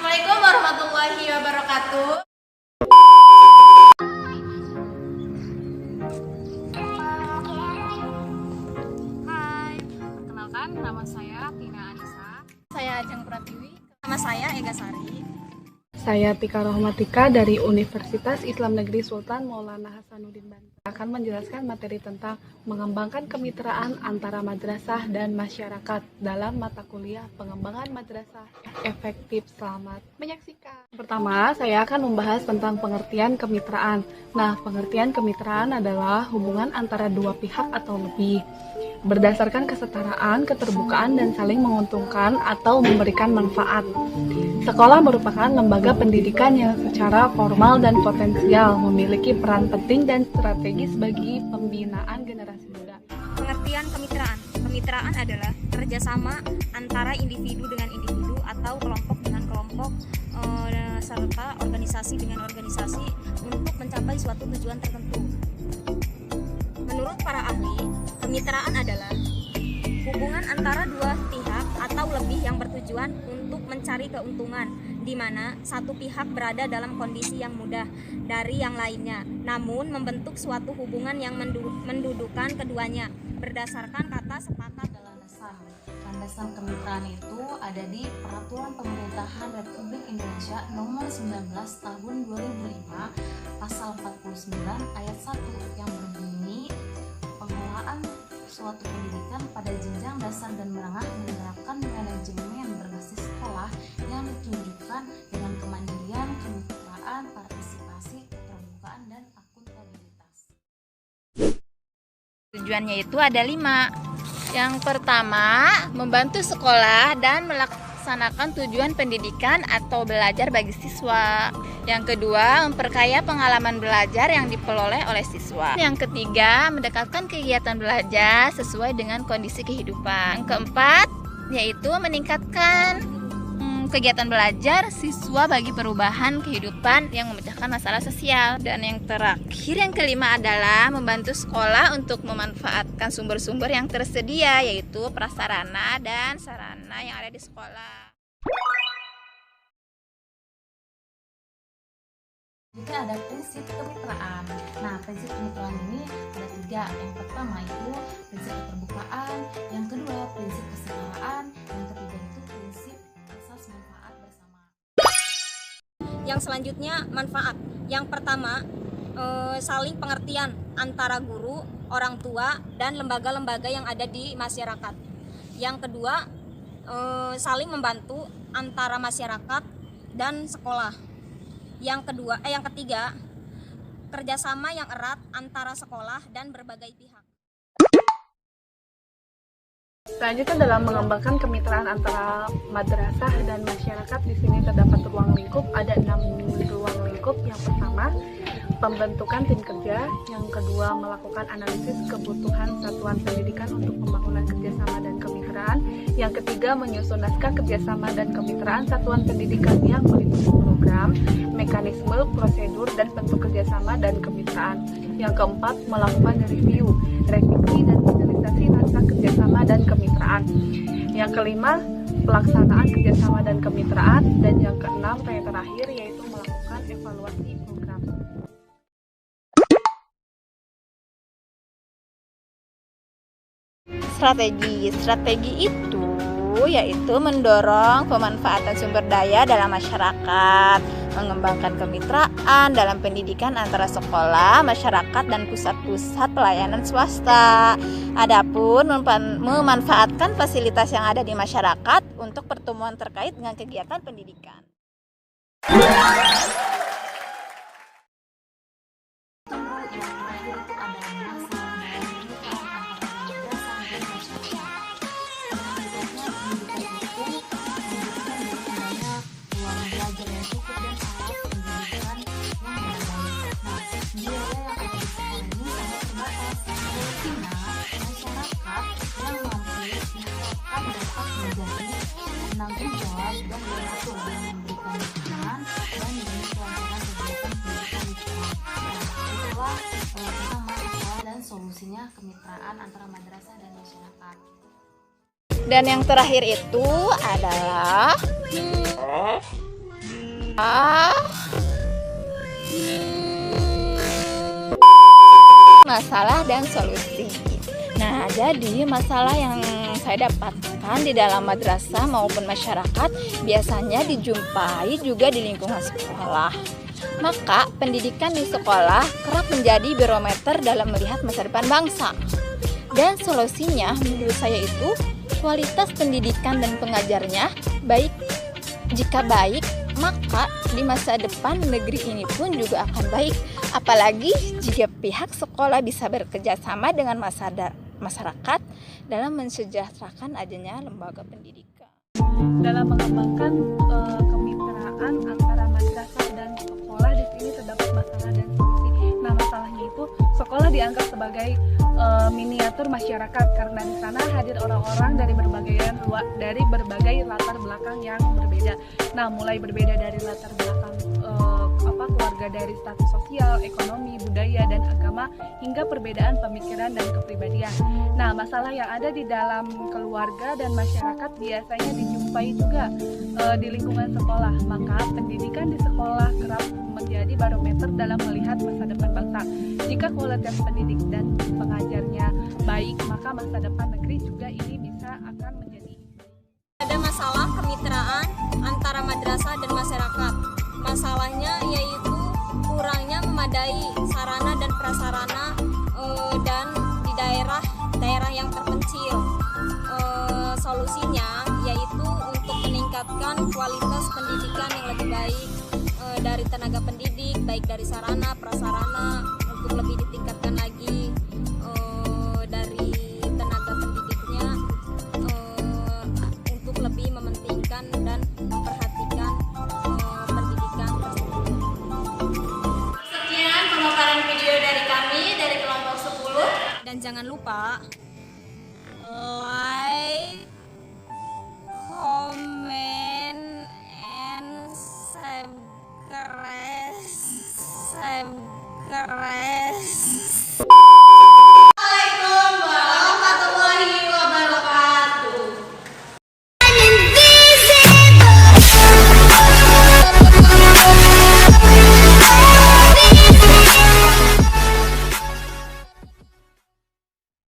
Assalamualaikum warahmatullahi wabarakatuh. Hai, perkenalkan nama saya Tina Anissa. Saya Ajeng Pratiwi. Nama saya Ega Sari. Saya Tika Rohmatika dari Universitas Islam Negeri Sultan Maulana Hasanuddin Banten. Akan menjelaskan materi tentang mengembangkan kemitraan antara madrasah dan masyarakat dalam mata kuliah pengembangan madrasah efektif. Selamat menyaksikan. Pertama, saya akan membahas tentang pengertian kemitraan. Nah, pengertian kemitraan adalah hubungan antara dua pihak atau lebih berdasarkan kesetaraan, keterbukaan, dan saling menguntungkan atau memberikan manfaat. Sekolah merupakan lembaga pendidikan yang secara formal dan potensial memiliki peran penting dan strategis bagi pembinaan generasi muda. Pengertian kemitraan. Kemitraan adalah kerjasama antara individu dengan individu atau kelompok dengan kelompok serta organisasi dengan organisasi untuk mencapai suatu tujuan tertentu. Menurut para ahli, kemitraan adalah hubungan antara dua pihak atau lebih yang bertujuan untuk mencari keuntungan, di mana satu pihak berada dalam kondisi yang mudah dari yang lainnya, namun membentuk suatu hubungan yang mendudukan keduanya berdasarkan kata sepakat. Landasan kemitraan itu ada di Peraturan Pemerintahan Republik Indonesia Nomor 19 Tahun 2005 Pasal 49 Ayat 1 yang berbunyi pengelolaan suatu pendidikan pada jenjang dasar dan menengah menerapkan manajemen berbasis sekolah yang ditunjukkan dengan kemandirian, kemitraan, partisipasi, keterbukaan, dan akuntabilitas. Tujuannya itu ada 5. Yang pertama, membantu sekolah dan melaksanakan tujuan pendidikan atau belajar bagi siswa. Yang kedua, memperkaya pengalaman belajar yang diperoleh oleh siswa. Yang ketiga, mendekatkan kegiatan belajar sesuai dengan kondisi kehidupan. Keempat, yaitu meningkatkan kegiatan belajar siswa bagi perubahan kehidupan yang memecahkan masalah sosial. Dan yang terakhir, yang kelima adalah membantu sekolah untuk memanfaatkan sumber-sumber yang tersedia, yaitu prasarana dan sarana yang ada di sekolah. Juga ada prinsip kemitraan. Nah, prinsip kemitraan ini ada 3. Yang pertama itu prinsip keterbukaan, yang kedua prinsip kesetaraan, yang ketiga itu prinsip asas manfaat bersama. Yang selanjutnya manfaat. Yang pertama, saling pengertian antara guru, orang tua, dan lembaga-lembaga yang ada di masyarakat. Yang kedua, saling membantu antara masyarakat dan sekolah. Yang ketiga, kerjasama yang erat antara sekolah dan berbagai pihak. Selanjutnya, dalam mengembangkan kemitraan antara madrasah dan masyarakat, di sini terdapat ruang lingkup. Ada 6 ruang lingkup. Yang pertama, pembentukan tim kerja. Yang kedua, melakukan analisis kebutuhan satuan pendidikan untuk pembangunan kerjasama dan kemitraan. Yang ketiga, menyusun naskah kerjasama dan kemitraan satuan pendidikan yang meliputi program, mekanisme, prosedur, dan bentuk kerjasama dan kemitraan. Yang keempat, melakukan review, revisi, dan finalisasi naskah kerjasama dan kemitraan. Yang kelima, pelaksanaan kerjasama dan kemitraan. Dan yang keenam, yang terakhir, yaitu melakukan evaluasi program. Strategi itu yaitu mendorong pemanfaatan sumber daya dalam masyarakat, mengembangkan kemitraan dalam pendidikan antara sekolah, masyarakat, dan pusat-pusat pelayanan swasta. Adapun memanfaatkan fasilitas yang ada di masyarakat untuk pertemuan terkait dengan kegiatan pendidikan. Menanggung jawab dan mengatur dengan memberikan dukungan dan melancarkan kegiatan pendidikan di sekolah. Itulah tentang masalah dan solusinya kemitraan antara madrasah dan masyarakat. Dan yang terakhir itu adalah Masalah dan solusi. Nah, jadi masalah yang saya dapatkan di dalam madrasah maupun masyarakat biasanya dijumpai juga di lingkungan sekolah. Maka, pendidikan di sekolah kerap menjadi barometer dalam melihat masa depan bangsa. Dan solusinya menurut saya itu kualitas pendidikan dan pengajarnya baik. Jika baik, maka di masa depan negeri ini pun juga akan baik. Apalagi jika pihak sekolah bisa bekerja sama dengan masyarakat dalam mensejahterakan adanya lembaga pendidikan. Dalam mengembangkan kemitraan antara madrasah dan sekolah, di sini terdapat masalah dan solusi. Nah, masalahnya itu sekolah dianggap sebagai miniatur masyarakat karena di sana hadir orang-orang dari berbagai latar belakang yang berbeda. Nah, mulai berbeda dari latar belakang keluarga, dari status sosial, ekonomi, budaya, dan agama, hingga perbedaan pemikiran dan kepribadian. Nah, masalah yang ada di dalam keluarga dan masyarakat biasanya dijumpai juga di lingkungan sekolah. Maka pendidikan di sekolah kerap menjadi barometer dalam melihat masa depan bangsa. Jika kualitas pendidik dan pengajarnya baik, maka masa depan negeri juga ini bisa akan menjadi. Ada masalah kemitraan antara madrasah dan masyarakat. Masalahnya yaitu kurangnya memadai sarana dan prasarana dan di daerah yang terpencil. Solusinya yaitu untuk meningkatkan kualitas pendidikan yang lebih baik dari tenaga pendidik, baik dari sarana prasarana, untuk lebih ditingkatkan lagi dari tenaga pendidiknya untuk lebih mementingkan dan memperhatikan pendidikan tersebut. Sekian pemaparan video dari kami dari kelompok 10. Dan jangan lupa like, comment, and subscribe.